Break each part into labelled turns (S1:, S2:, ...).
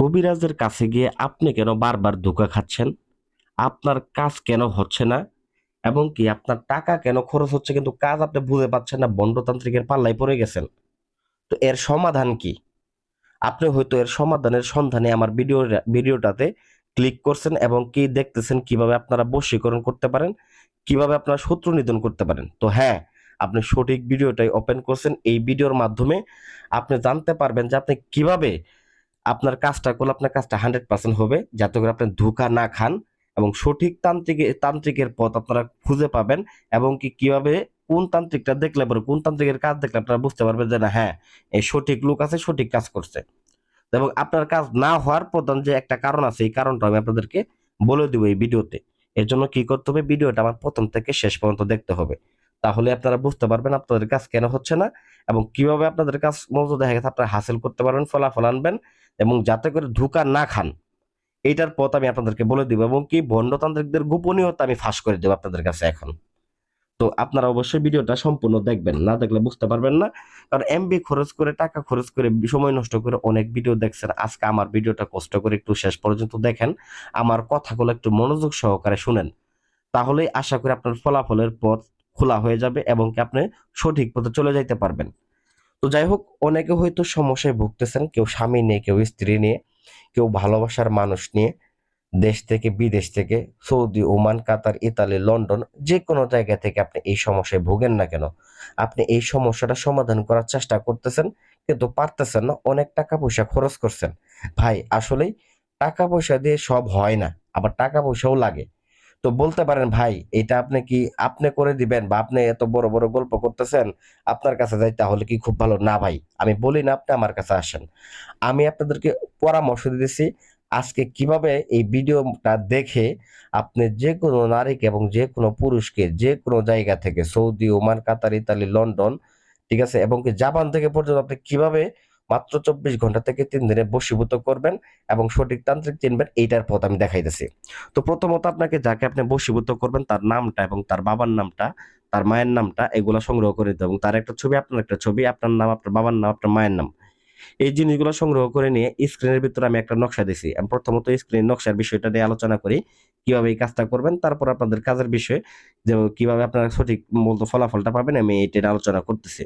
S1: কবিরাজের কাছে গিয়ে আপনি কেন বারবার ধোঁকা খাচ্ছেন? আপনার কাজ কেন হচ্ছে না? এবং কি আপনার টাকা কেন খরচ হচ্ছে কিন্তু কাজ আপনি বুঝে পাচ্ছেন না, বন্ডতান্ত্রিকের পাল্লায় পড়ে গেছেন। তো এর সমাধান কি? আপনি হয়তো এর সমাধানের সন্ধানে আমার ভিডিওটাতে ক্লিক করছেন এবং কি দেখতেছেন কিভাবে আপনারা বশীকরণ করতে পারেন, কিভাবে আপনারা শত্রু নিধন করতে পারেন। তো হ্যাঁ, আপনি সঠিক ভিডিওটাই ওপেন করছেন। এই ভিডিওর মাধ্যমে আপনি জানতে পারবেন যে আপনি কিভাবে আপনার কাজটা করলে আপনার কাজটা 100% হবে, যাতে করে আপনি ধোঁকা না খান এবং সঠিক তান্ত্রিকের পথ আপনারা খুঁজে পাবেন এবং কি কিভাবে কোন তান্ত্রিকটা দেখলে পরে কোন তান্ত্রিকের কাজ দেখলে আপনারা বুঝতে পারবেন যে না, হ্যাঁ, এই সঠিক লোক আছে, সঠিক কাজ করছে। এবং আপনার কাজ না হওয়ার প্রধান যে একটা কারণ আছে, এই কারণটা আমি আপনাদেরকে বলে দিব এই ভিডিওতে। এর জন্য কি করতে হবে, ভিডিওটা আমার প্রথম থেকে শেষ পর্যন্ত দেখতে হবে। তাহলে আপনারা বুঝতে পারবেন আপনাদের কাজ কেন হচ্ছে না এবং কিভাবে আপনাদের কাজ মূলত দেখা গেছে আপনারা হাসিল করতে পারবেন, ফলাফল আনবেন এবং যাতে করে ধোঁকা না খান। এইটার পথ আমি আপনাদেরকে বলে দিব এবং কি ভণ্ডতান্ত্রিকদের গোপনীয়তা আমি ফাঁস করে দেবো আপনাদের কাছে এখন। তো আপনারা অবশ্যই ভিডিওটা সম্পূর্ণ দেখবেন, না দেখলে বুঝতে পারবেন না। কারণ এমবি খরচ করে, টাকা খরচ করে, সময় নষ্ট করে অনেক ভিডিও দেখছেন। আজকে আমার ভিডিওটা কষ্ট করে একটু শেষ পর্যন্ত দেখেন, আমার কথাগুলো একটু মনোযোগ সহকারে শুনেন, তাহলেই আশা করি আপনার ফলাফলের পথ খোলা হয়ে যাবে এবং কি আপনি সঠিক পথে চলে যাইতে পারবেন। তো যাই হোক, অনেকে হয়তো সমস্যায় ভুগতেছেন, কেউ স্বামী নিয়ে, কেউ স্ত্রী নিয়ে, কেউ ভালোবাসার মানুষ নিয়ে, দেশ থেকে বিদেশ থেকে, সৌদি, ওমান, কাতার, ইতালি, লন্ডন, যে কোনো জায়গা থেকে আপনি এই সমস্যায় ভোগেন না কেন, আপনি এই সমস্যাটা সমাধান করার চেষ্টা করতেছেন কিন্তু পারতেছেন না, অনেক টাকা পয়সা খরচ করছেন। ভাই, আসলেই টাকা পয়সা দিয়ে সব হয় না, আবার টাকা পয়সাও লাগে। তো বলতে পারেন ভাই, এটা আপনি কি আপনি করে দিবেন বা আপনি এত বড় বড় গল্প করতেছেন, আপনার কাছে যাই তাহলে কি খুব ভালো? না ভাই, আমি বলি না আপনি আমার কাছে আসেন, আমি আপনাদেরকে পরামর্শ দিতেছি আজকে কিভাবে এই ভিডিওটা দেখে আপনি যে কোনো নারীকে এবং যে কোনো পুরুষকে যে কোনো জায়গা থেকে, সৌদি, ওমান, কাতার, ইতালি, লন্ডন, ঠিক আছে, এবং কি জাপান থেকে পর্যন্ত আপনি কিভাবে মাত্র 24 ঘন্টা থেকে 3 দিনে বশীভূত করবেন এবং সঠিক তান্ত্রিক চিনবেন, এইটার পথ আমি দেখাইতেছি। তো প্রথমত আপনাকে যাকে আপনি বশীভূত করবেন তার নামটা এবং তার বাবার নামটা, তার মায়ের নামটা, এগুলো সংগ্রহ করে দিতে হবে এবং তার একটা ছবি, আপনার একটা ছবি, আপনার নাম, আপনার বাবার নাম, আপনার মায়ের নাম, এই জিনিসগুলো সংগ্রহ করে নিয়ে স্ক্রিনের ভিতরে আমি একটা নকশা দিছি। আমি প্রথমত স্ক্রিন নকশার বিষয়টা নিয়ে আলোচনা করি, কিভাবে এই কাজটা করবেন, তারপর আপনাদের কাজের বিষয়ে যে কিভাবে আপনারা সঠিক মূলত ফলাফলটা পাবেন আমি এটা নিয়ে আলোচনা করতেছি।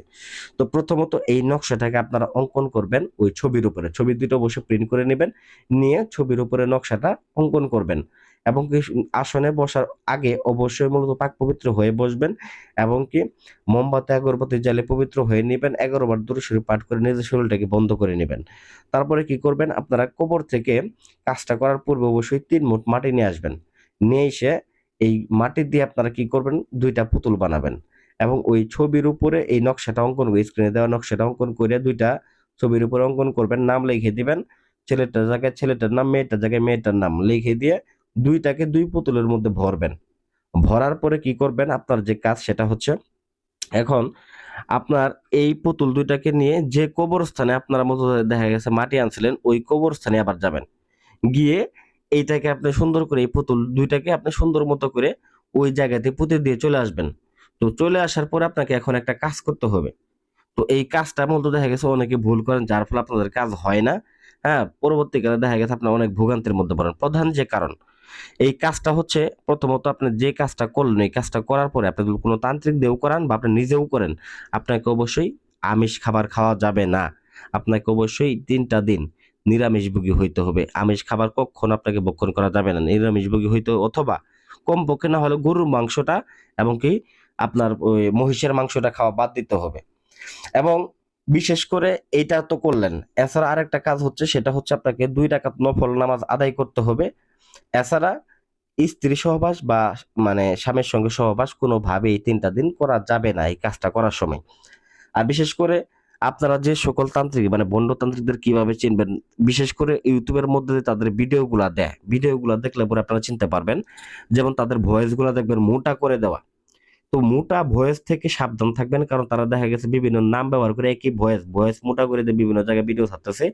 S1: তো প্রথমত এই নকশাটাকে আপনারা অঙ্কন করবেন ওই ছবির উপরে, ছবি দুটো অবশ্যই প্রিন্ট করে নেবেন, নিয়ে ছবির উপরে নকশাটা অঙ্কন করবেন এবং কি আসনে বসার আগে অবশ্যই মূলত পাক পবিত্র হয়ে বসবেন এবং কি মোমবাতি আগরবাতি জ্বালিয়ে পবিত্র হয়ে নেবেন, 11 বার দরুদ শরীফ পাঠ করে নিজের শরীরটাকে বন্ধ করে নেবেন। তারপরে কি করবেন, আপনারা কবর থেকে কাজটা করার পূর্বে অবশ্যই 3 মুঠ মাটি নিয়ে আসবেন, নিয়ে এসে এই মাটি দিয়ে আপনারা কি করবেন, 2টা পুতুল বানাবেন এবং ওই ছবির উপরে এই নকশাটা অঙ্কন করে, স্ক্রিনে দেওয়া নকশাটা অঙ্কন করে 2টা ছবির উপরে অঙ্কন করবেন, নাম লিখে দিবেন, ছেলেটার জায়গায় ছেলেটার নাম, মেয়েটার জায়গায় মেয়েটার নাম লিখে দিয়ে 2টাকে 2 পুতুলের মধ্যে ভরবেন। ভরার পরে কি করবেন, আপনার যে কাজ সেটা হচ্ছে এখন আপনার এই পুতুল 2টাকে নিয়ে যে কবরস্থানে আপনারা মতো দেখা গেছে মাটি আনছিলেন, ওই কবরস্থানে আবার যাবেন, গিয়ে এইটাকে আপনি সুন্দর করে, এই পুতুল 2টাকে আপনি সুন্দর মতো করে ওই জায়গাতে পুঁতে দিয়ে চলে আসবেন। তো চলে আসার পরে আপনাকে এখন একটা কাজ করতে হবে। তো এই কাজটা মূলত দেখা গেছে অনেকে ভুল করেন, যার ফলে আপনাদের কাজ হয় না। হ্যাঁ, পরবর্তীকালে দেখা গেছে আপনারা অনেক ভোগান্তির মধ্যে পড়েন। প্রধান যে কারণ, এই কাজটা হচ্ছে প্রথমত আপনি যে কাজটা করলেন, এই কাজটা করার পরে আপনি যদি কোনো তান্ত্রিক দিয়েও করান বা আপনি নিজেও করেন, আপনাকে অবশ্যই আমিষ খাবার খাওয়া যাবে না। আপনাকে অবশ্যই 3টা দিন নিরামিষভোগী হইতে হবে। আমিষ খাবার কখনো আপনাকে ভক্ষণ করা যাবে না। নিরামিষভোগী হইতে, অথবা কমপক্ষে না হলে গরুর মাংসটা এবং কি আপনার ওই মহিষের মাংসটা খাওয়া বাদ দিতে হবে। এবং বিশেষ করে এইটা তো করলেন, এছাড়া আরেকটা কাজ হচ্ছে, সেটা হচ্ছে আপনাকে 2 রাকাত নফল নামাজ আদায় করতে হবে। এছাড়া স্ত্রী সহবাস বা মানে স্বামীর সঙ্গে সহবাস কোনোভাবেই 3টা দিন করা যাবে না এই কাজটা করার সময়। আর বিশেষ করে আপনারা যে সকল তান্ত্রিক মানে ভণ্ড তান্ত্রিকদের কিভাবে চিনবেন, বিশেষ করে ইউটিউবের মধ্যে যে তাদের ভিডিওগুলা দেয়, ভিডিওগুলা দেখলে পরে আপনারা চিনতে পারবেন। যেমন তাদের ভয়েসগুলা দেখবেন মোটা করে দেওয়া। তো মোটা ভয়েস থেকে সাবধান থাকবেন, কারণ তারা দেখা গেছে বিভিন্ন নাম ব্যবহার করে একই ভয়েস মোটা করে দিয়ে বিভিন্ন জায়গায় ভিডিও ছাড়তেছে,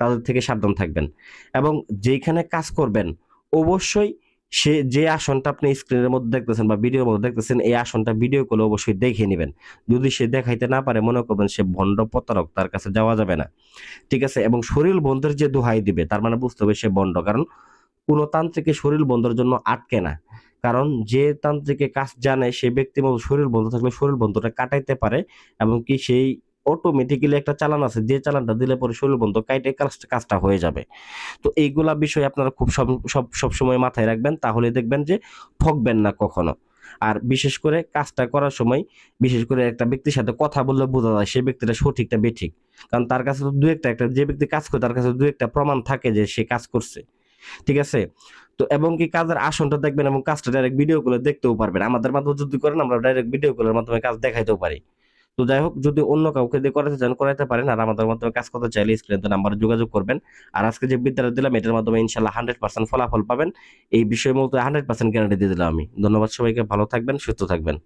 S1: তাদের থেকে সাবধান থাকবেন। এবং যেখানে কাজ করবেন অবশ্যই সে যে আসনটা আপনি স্ক্রিনের মধ্যে দেখতেছেন বা ভিডিওর মধ্যে দেখতেছেন, এই আসনটা ভিডিও কলে অবশ্যই দেখে নেবেন। যদি সে দেখাইতে না পারে, মনে করবেন সে ভণ্ড প্রতারক, তার কাছে যাওয়া যাবে না। ঠিক আছে? এবং শরীর বন্ধের যে দোহাই দিবে, তার মানে বুঝতে হবে সে ভণ্ড। কারণ কোন তান্ত্রিকে শরীর বন্ধের জন্য আটকে না। কারণ যে তান্ত্রিকে কাজ জানে, সে ব্যক্তি মতো শরীর বন্ধ থাকলে শরীর বন্ধটা কাটাইতে পারে, এবং কি সেই অটোমেটিক্যালি একটা চালান আছে, যে চালানটা দিলে পরে শরীর বন্ধ কাইটে কাজটা হয়ে যাবে। তো এইগুলা বিষয় আপনারা খুব সবসময় মাথায় রাখবেন, তাহলে দেখবেন যে ঠকবেন না কখনো। আর বিশেষ করে কাজটা করার সময়, বিশেষ করে একটা ব্যক্তির সাথে কথা বললে বোঝা যায় সেই ব্যক্তিটা সঠিকটা বেঠিক। কারণ তার কাছে তো দু একটা যে ব্যক্তি কাজ করে তার কাছে দু একটা প্রমাণ থাকে যে সে কাজ করছে। ঠিক আছে? তো এবং কি কাজের আসনটা দেখবেন এবং কাজটা ডাইরেক্ট ভিডিও কলে দেখতেও পারবেন। আমাদের মাধ্যমে যদি করেন, আমরা ডাইরেক্ট ভিডিও কলের মাধ্যমে কাজ দেখাইতেও পারি। তো যাই হোক, যদি অন্য কাউকে দিয়ে করাতে চান করাইতে পারেন, আর আমাদের মাধ্যমে কাজ করতে চাইলে স্ক্রিনে নাম্বারে যোগাযোগ করবেন। আর আজকে যে বিদ্যাটা দিলাম, এটার মাধ্যমে ইনশাআল্লাহ 100% ফলাফল পাবেন। এই বিষয়ে মূলত 100% গ্যারান্টি দিয়ে দিলাম আমি। ধন্যবাদ সবাইকে, ভালো থাকবেন, সুস্থ থাকবেন।